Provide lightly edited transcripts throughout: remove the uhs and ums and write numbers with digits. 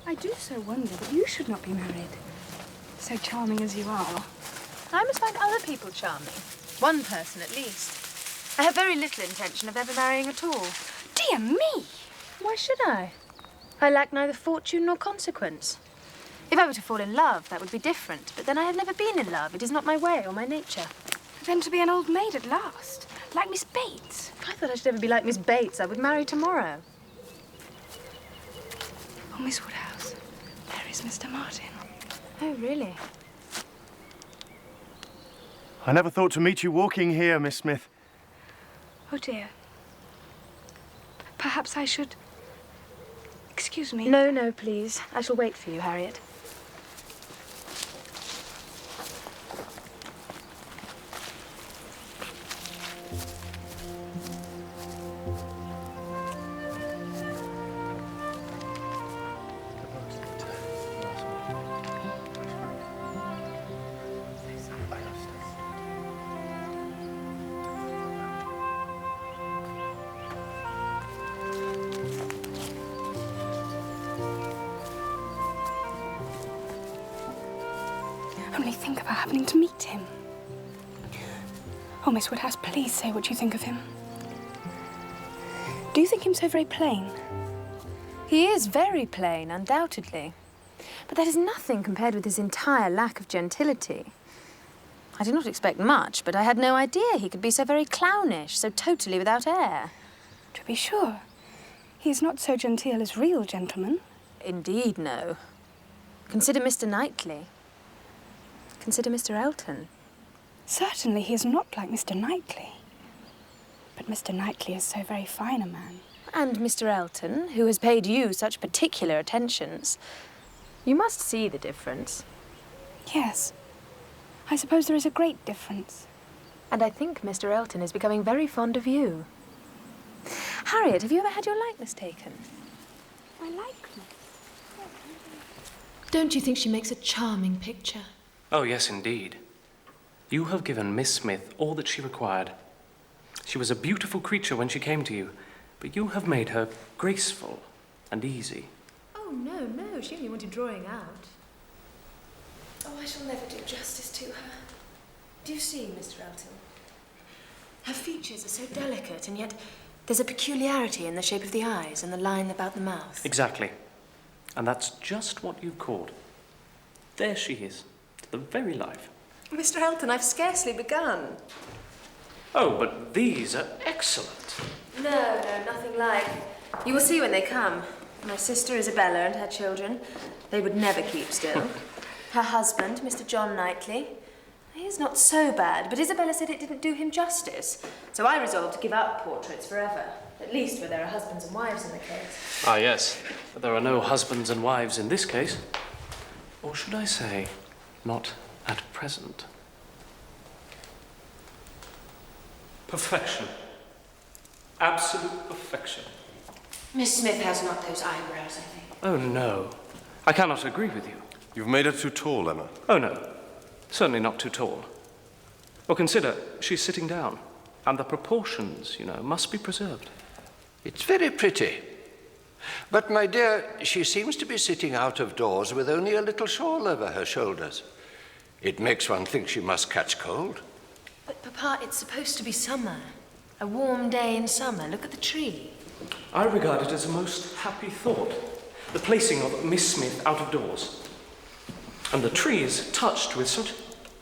I do so wonder that you should not be married. So charming as you are. I must find other people charming. One person, at least. I have very little intention of ever marrying at all. Dear me! Why should I? I lack neither fortune nor consequence. If I were to fall in love, that would be different. But then I have never been in love. It is not my way or my nature. Then to be an old maid at last, like Miss Bates. If I thought I should ever be like Miss Bates, I would marry tomorrow. Oh, Miss Woodhouse, there is Mr. Martin. Oh, really? I never thought to meet you walking here, Miss Smith. Oh, dear. Perhaps I should... Excuse me. No, no, please. I shall wait for you, Harriet. Only think about happening to meet him. Oh, Miss Woodhouse, please say what you think of him. Do you think him so very plain? He is very plain, undoubtedly. But that is nothing compared with his entire lack of gentility. I did not expect much, but I had no idea he could be so very clownish, so totally without air. To be sure. He is not so genteel as real gentlemen. Indeed, no. Consider Mr. Knightley. Consider Mr. Elton. Certainly he is not like Mr. Knightley. But Mr. Knightley is so very fine a man. And Mr. Elton, who has paid you such particular attentions. You must see the difference. Yes. I suppose there is a great difference. And I think Mr. Elton is becoming very fond of you. Harriet, have you ever had your likeness taken? My likeness? Don't you think she makes a charming picture? Oh, yes, indeed. You have given Miss Smith all that she required. She was a beautiful creature when she came to you, but you have made her graceful and easy. Oh, no, she only wanted drawing out. Oh, I shall never do justice to her. Do you see, Mr. Elton? Her features are so delicate, and yet there's a peculiarity in the shape of the eyes and the line about the mouth. Exactly. And that's just what you've called. There she is, to the very life. Mr. Elton, I've scarcely begun. Oh, but these are excellent. No, nothing like. You will see when they come. My sister Isabella and her children. They would never keep still. Her husband, Mr. John Knightley. He is not so bad, but Isabella said it didn't do him justice. So I resolved to give up portraits forever. At least where there are husbands and wives in the case. Ah, yes. But there are no husbands and wives in this case. Or should I say, not at present. Perfection. Absolute perfection. Miss Smith has not those eyebrows, I think. Oh, no. I cannot agree with you. You've made her too tall, Emma. Oh, no. Certainly not too tall. Well, consider, she's sitting down. And the proportions, must be preserved. It's very pretty. But, my dear, she seems to be sitting out of doors with only a little shawl over her shoulders. It makes one think she must catch cold. But, Papa, it's supposed to be summer. A warm day in summer. Look at the tree. I regard it as a most happy thought. The placing of Miss Smith out of doors. And the trees touched with such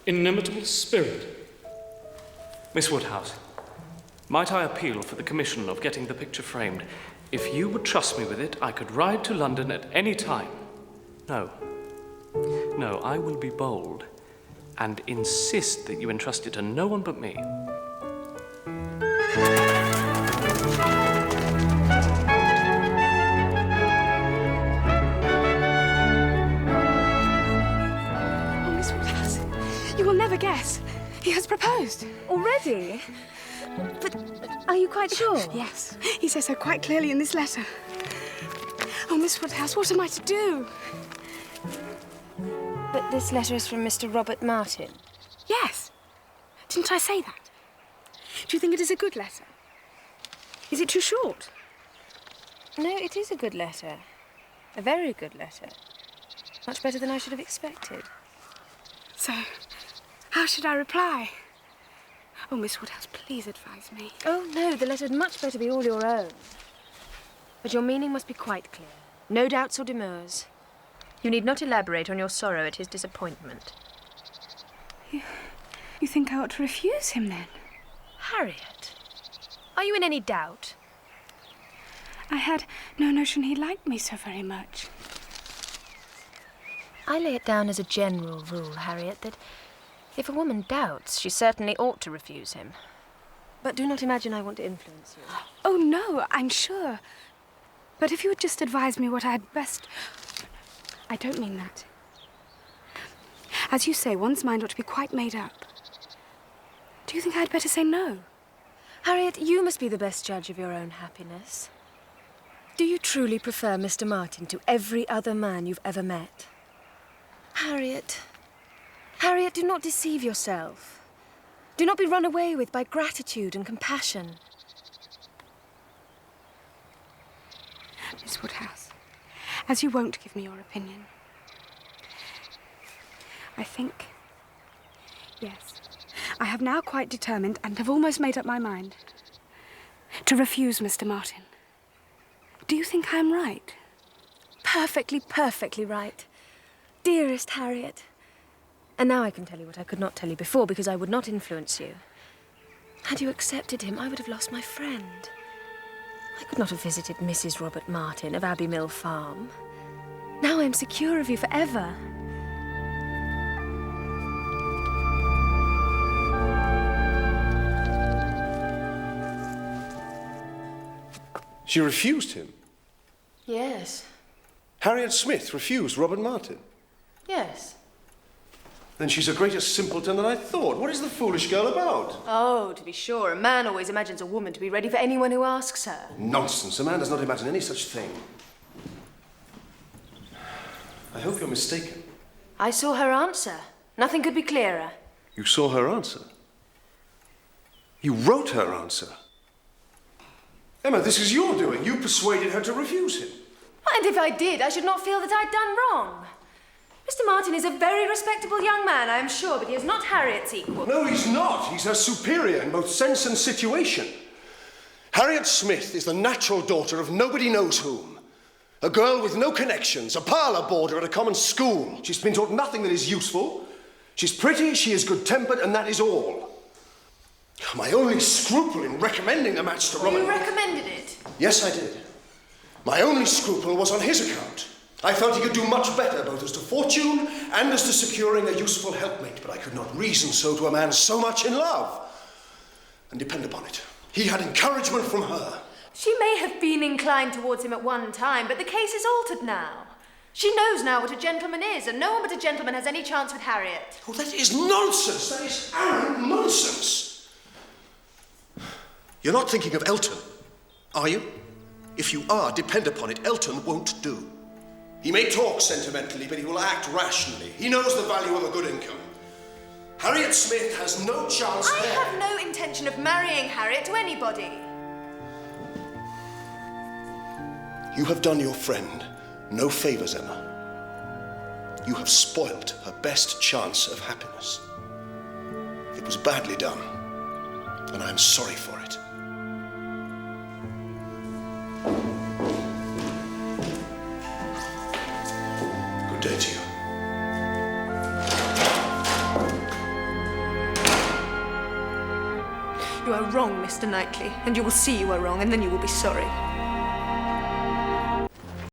inimitable spirit. Miss Woodhouse, might I appeal for the commission of getting the picture framed? If you would trust me with it, I could ride to London at any time. No, I will be bold and insist that you entrust it to no one but me. Oh, Miss Woodhouse, you will never guess. He has proposed. Already? But are you quite sure? Yes, he says so quite clearly in this letter. Oh, Miss Woodhouse, what am I to do? But this letter is from Mr. Robert Martin. Yes. Didn't I say that? Do you think it is a good letter? Is it too short? No, it is a good letter. A very good letter. Much better than I should have expected. So, how should I reply? Oh, Miss Woodhouse, please advise me. Oh, no, the letter had much better be all your own. But your meaning must be quite clear. No doubts or demurs. You need not elaborate on your sorrow at his disappointment. You think I ought to refuse him, then? Harriet, are you in any doubt? I had no notion he liked me so very much. I lay it down as a general rule, Harriet, that if a woman doubts, she certainly ought to refuse him. But do not imagine I want to influence you. Oh, no, I'm sure. But if you would just advise me what I had best... I don't mean that. As you say, one's mind ought to be quite made up. Do you think I'd better say no? Harriet, you must be the best judge of your own happiness. Do you truly prefer Mr. Martin to every other man you've ever met? Harriet, Harriet, do not deceive yourself. Do not be run away with by gratitude and compassion. Miss Woodhouse, as you won't give me your opinion, I think, yes, I have now quite determined and have almost made up my mind to refuse Mr. Martin. Do you think I'm right? Perfectly, perfectly right. Dearest Harriet. And now I can tell you what I could not tell you before because I would not influence you. Had you accepted him, I would have lost my friend. I could not have visited Mrs. Robert Martin of Abbey Mill Farm. Now I am secure of you forever. She refused him. Yes. Harriet Smith refused Robert Martin. Yes. Then she's a greater simpleton than I thought. What is the foolish girl about? Oh, to be sure. A man always imagines a woman to be ready for anyone who asks her. Nonsense. A man does not imagine any such thing. I hope you're mistaken. I saw her answer. Nothing could be clearer. You saw her answer? You wrote her answer? Emma, this is your doing. You persuaded her to refuse him. And if I did, I should not feel that I'd done wrong. Mr. Martin is a very respectable young man, I am sure, but he is not Harriet's equal. No, he's not. He's her superior in both sense and situation. Harriet Smith is the natural daughter of nobody knows whom. A girl with no connections, a parlour boarder at a common school. She's been taught nothing that is useful. She's pretty, she is good-tempered, and that is all. My only scruple in recommending the match to Robert... You recommended it? Yes, I did. My only scruple was on his account. I felt he could do much better, both as to fortune and as to securing a useful helpmate, but I could not reason so to a man so much in love. And depend upon it, he had encouragement from her. She may have been inclined towards him at one time, but the case is altered now. She knows now what a gentleman is, and no one but a gentleman has any chance with Harriet. Oh, that is nonsense! That is arrant nonsense! You're not thinking of Elton, are you? If you are, depend upon it, Elton won't do. He may talk sentimentally, but he will act rationally. He knows the value of a good income. Harriet Smith has no chance I there. have no intention of marrying Harriet to anybody. You have done your friend no favours, Emma. You have spoilt her best chance of happiness. It was badly done, and I am sorry for it. Good day to you. You are wrong, Mr. Knightley, and you will see you are wrong, and then you will be sorry.